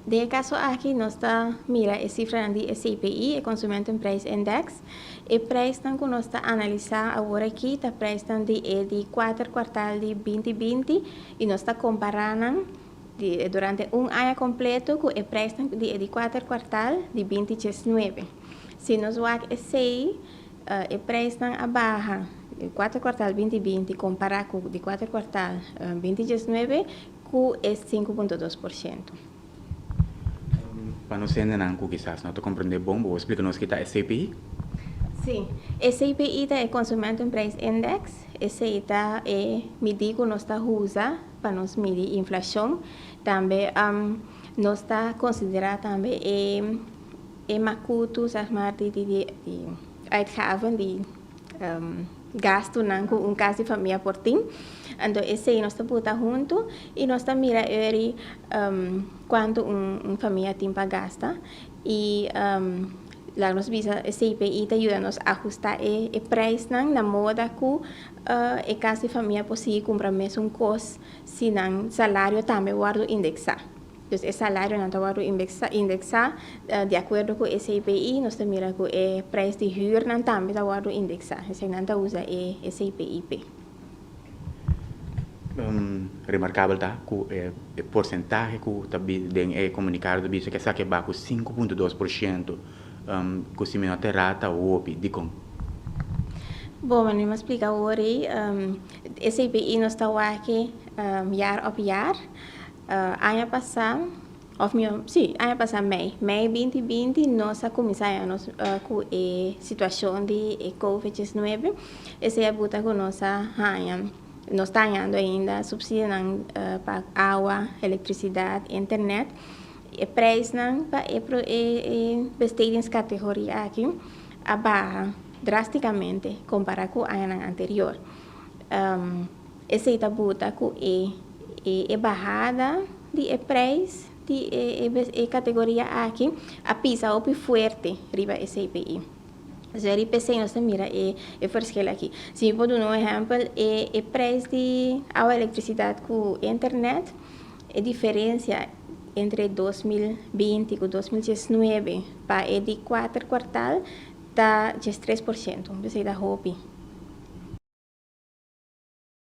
De caso aqui, nós está mira a cifra de CPI, o Consumer Price Index, e preço que nós está analisar agora aqui, está preço de 4 quartal de 2020 e nós está comparando durante ano completo com o preço de 4 quartal de 2019. Se nós vamos esse o preço abaixo de 4 quartal 2020 comparado com de 4 quartal 2019 com 5,2%. Para nós entender, quizás não compreender bom, vou explicar-nos que está a CPI. Sim, esse CPI é Consumer Price Index. Esse é medir que nós está usando para nós medir inflação. Também nós está considerar também macutos as marcas de uitgaven de gasto com caso de família por tim. Então esse aí nós está botando junto e nós está mira quanto família tem para gastar e lá nós visa CPI te ajuda nos a ajustar o preço na moda que e caso de família possível comprar mesmo custo se não salário também guardo indexar. Então, o salário não está guardo indexar de acordo com o CPI, nós temos que o preço de huur não também está guardo indexar. Então, não está usa o CPI. Remarcável tá que o porcentagem que também é comunicado do que sabe que baixo 5,2% que se menor terata ou de com. Bom, mas vamos explicar agora o CPI nós está aqui jaar op jaar. Ano passado, ano passado, Mei 2020, nós começamos com a situação de Covid-19. Esse é a buta que nós está ganhando ainda subsídio para água, eletricidade, internet. O preço para as categoria aqui abaixa drasticamente comparado com o ano anterior. Esse é a buta com a barrada de preço de categoria aqui a pisa op forte riba a CPI. Se a IPC nós mira é verschil aqui. Se eu dar um exemplo, o preço de água, eletricidade com internet, a diferença entre 2020 e 2019 para de 4 quartal está de 3%, você dá hope.